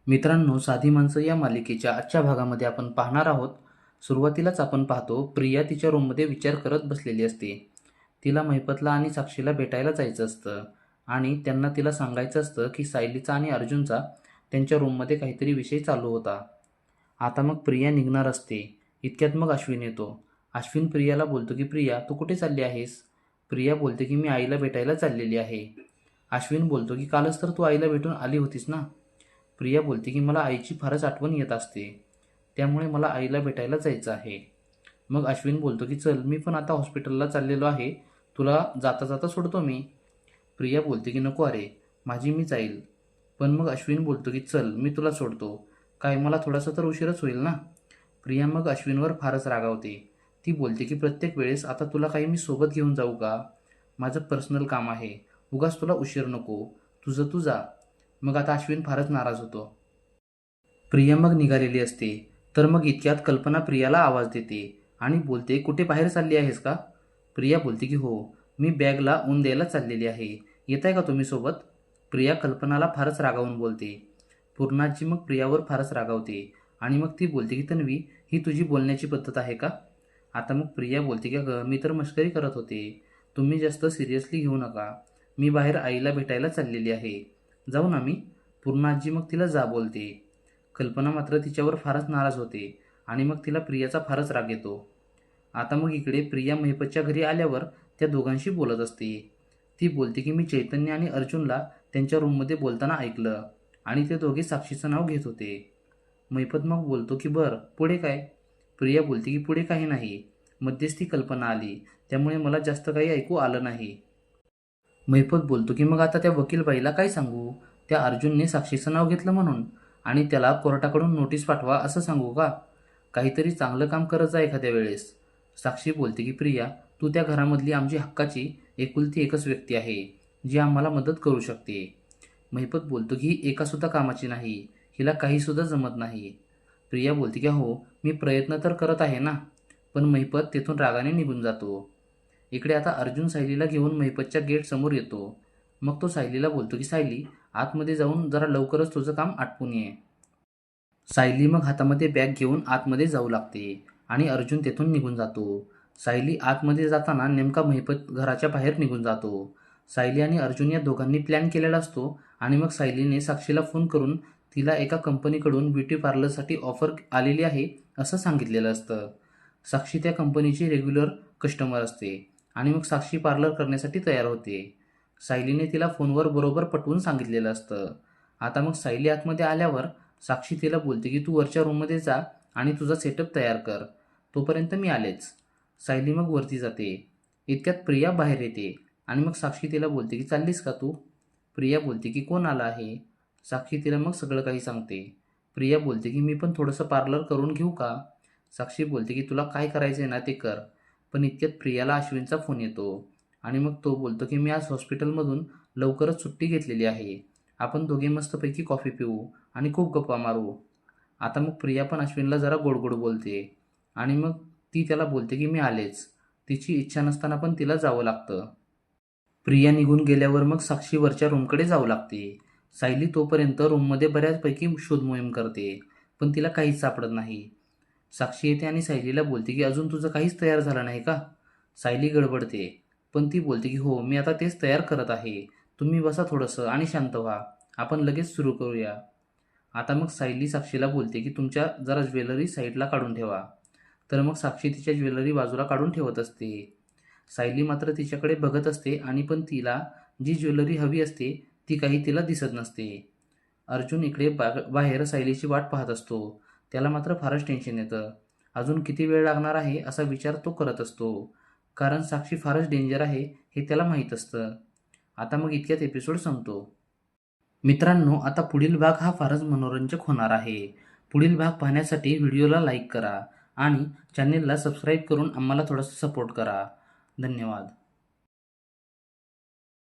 मित्रांनो, साधी माणसं या मालिकेच्या आजच्या भागामध्ये आपण पाहणार आहोत. सुरुवातीलाच आपण पाहतो, प्रिया तिच्या रूममध्ये विचार करत बसलेली असते. तिला महिपतला आणि साक्षीला भेटायला जायचं असतं आणि त्यांना तिला सांगायचं असतं की सायलीचा आणि अर्जुनचा त्यांच्या रूममध्ये काहीतरी विषय चालू होता. आता मग प्रिया निघणार असते. इतक्यात मग अश्विन येतो. अश्विन प्रियाला बोलतो की प्रिया, तू कुठे चालली आहेस? प्रिया बोलते की मी आईला भेटायला चाललेली आहे. अश्विन बोलतो की कालच तर तू आईला भेटून आली होतीस ना? प्रिया बोलते की मला आईची फारच आठवण येत असते, त्यामुळे मला आईला भेटायला जायचं आहे. मग अश्विन बोलतो की चल, मी पण आता हॉस्पिटलला चाललेलो आहे, तुला जाता जाता सोडतो मी. प्रिया बोलते की नको अरे, माझी मी जाईल. पण मग अश्विन बोलतो की चल, मी तुला सोडतो. काय, मला थोडासा तर उशीरच होईल ना? प्रिया मग अश्विनवर फारच रागावते. ती बोलते की प्रत्येक वेळेस आता तुला काही मी सोबत घेऊन जाऊ का? माझं पर्सनल काम आहे, उगाच तुला उशीर नको, तुझं तू जा. मग आता अश्विन फारच नाराज होतो. प्रिया मग निघालेली असते. तर मग इतक्यात कल्पना प्रियाला आवाज देते आणि बोलते, कुठे बाहेर चालली आहेस का? प्रिया बोलते की हो, मी बॅगला ऊन द्यायला चाललेली आहे, येत आहे का तुम्ही सोबत? प्रिया कल्पनाला फारच रागावून बोलते. पूर्णाजी मग प्रियावर फारच रागावते आणि मग ती बोलते की तन्वी, ही तुझी बोलण्याची पद्धत आहे का? आता मग प्रिया बोलते की अगं, मी तर मस्करी करत होते, तुम्ही जास्त सिरियसली घेऊ नका. मी बाहेर आईला भेटायला चाललेली आहे, जाऊ ना मी? पूर्णाजी मग तिला जा बोलते. कल्पना मात्र तिच्यावर फारच नाराज होते आणि मग तिला प्रियाचा फारच राग येतो. आता मग इकडे प्रिया महिपतच्या घरी आल्यावर त्या दोघांशी बोलत असते. ती बोलते की मी चैतन्य आणि अर्जुनला त्यांच्या रूममध्ये बोलताना ऐकलं आणि ते दोघे साक्षीचं नाव घेत होते. महिपत मग बोलतो की बरं, पुढे काय? प्रिया बोलते की पुढे काही नाही, मध्यस्थी कल्पना आली, त्यामुळे मला जास्त काही ऐकू आलं नाही. महिपत बोलतो की मग आता त्या वकीलबाईला काय सांगू? त्या अर्जुनने साक्षीचं नाव घेतलं म्हणून आणि त्याला कोर्टाकडून नोटीस पाठवा असं सांगू का? काहीतरी चांगलं काम करत जा एखाद्या वेळेस. साक्षी बोलते की प्रिया, तू त्या घरामधली आमची हक्काची एकुलती एकच व्यक्ती आहे, जी आम्हाला मदत करू शकते. महिपत बोलतो की ही एकासुद्धा कामाची नाही, हिला काहीसुद्धा जमत नाही. प्रिया बोलते की हो, मी प्रयत्न तर करत आहे ना. पण महिपत तेथून रागाने निघून जातो. इकडे आता अर्जुन सायलीला घेऊन महिपतच्या गेट समोर येतो. मग तो सायलीला बोलतो की सायली, आतमध्ये जाऊन जरा लवकरच तुझं काम आटपून ये. सायली मग हातामध्ये बॅग घेऊन आतमध्ये जाऊ लागते आणि अर्जुन तेथून निघून जातो. सायली आतमध्ये जाताना नेमका महिपत घराच्या बाहेर निघून जातो. सायली आणि अर्जुन या दोघांनी प्लॅन केलेला असतो आणि मग सायलीने साक्षीला फोन करून तिला एका कंपनीकडून ब्युटी पार्लरसाठी ऑफर आलेली आहे असं सांगितलेलं असतं. साक्षी त्या कंपनीची रेग्युलर कस्टमर असते आणि मग साक्षी पार्लर करण्यासाठी तयार होते. सायलीने तिला फोनवर बरोबर पटवून सांगितलेलं असतं. आता मग सायली आतमध्ये आल्यावर साक्षी तिला बोलते की तू वरच्या रूममध्ये जा आणि तुझा सेटअप तयार कर, तोपर्यंत मी आलेच. सायली मग वरती जाते. इतक्यात प्रिया बाहेर येते आणि मग साक्षी तिला बोलते की चाललीस का तू? प्रिया बोलते की कोण आला आहे? साक्षी तिला मग सगळं काही सांगते. प्रिया बोलते की मी पण थोडंसं पार्लर करून घेऊ का? साक्षी बोलते की तुला काय करायचं आहे ना ते कर. पण इतक्यात प्रियाला अश्विनचा फोन येतो आणि मग तो बोलतो की मी आज हॉस्पिटलमधून लवकरच सुट्टी घेतलेली आहे, आपण दोघे मस्तपैकी कॉफी पिऊ आणि खूप गप्पा मारू. आता मग प्रिया पण अश्विनला जरा गोड गोड बोलते आणि मग ती त्याला बोलते की मी आलेच. तिची इच्छा नसताना पण तिला जावं लागतं. प्रिया निघून गेल्यावर मग साक्षी वरच्या रूमकडे जाऊ लागते. सायली तोपर्यंत रूममध्ये बऱ्याचपैकी शोध मोहीम करते, पण तिला काहीच सापडत नाही. साक्षी येते आणि सायलीला बोलते की अजून तुझं काहीच तयार झालं नाही का? सायली गडबडते, पण ती बोलते की हो, मी आता तेच तयार करत आहे, तुम्ही बसा थोडंसं आणि शांत व्हा, आपण लगेच सुरू करूया. आता मग सायली साक्षीला बोलते की तुमच्या जरा ज्वेलरी साईडला काढून ठेवा. तर मग साक्षी तिच्या ज्वेलरी बाजूला काढून ठेवत असते. सायली मात्र तिच्याकडे बघत असते आणि पण तिला जी ज्वेलरी हवी असते ती काही तिला दिसत नसते. अर्जुन इकडे बाहेर सायलीची वाट पाहत असतो. त्याला मात्र फारच टेन्शन येतं. अजून किती वेळ लागणार आहे असा विचार तो करत असतो, कारण साक्षी फारच डेंजर आहे हे त्याला माहीत असतं. आता मग इतक्यात एपिसोड संपतो. मित्रांनो, आता पुढील भाग हा फारच मनोरंजक होणार आहे. पुढील भाग पाहण्यासाठी व्हिडिओला लाईक करा आणि चॅनेलला सबस्क्राईब करून आम्हाला थोडासा सपोर्ट करा. धन्यवाद.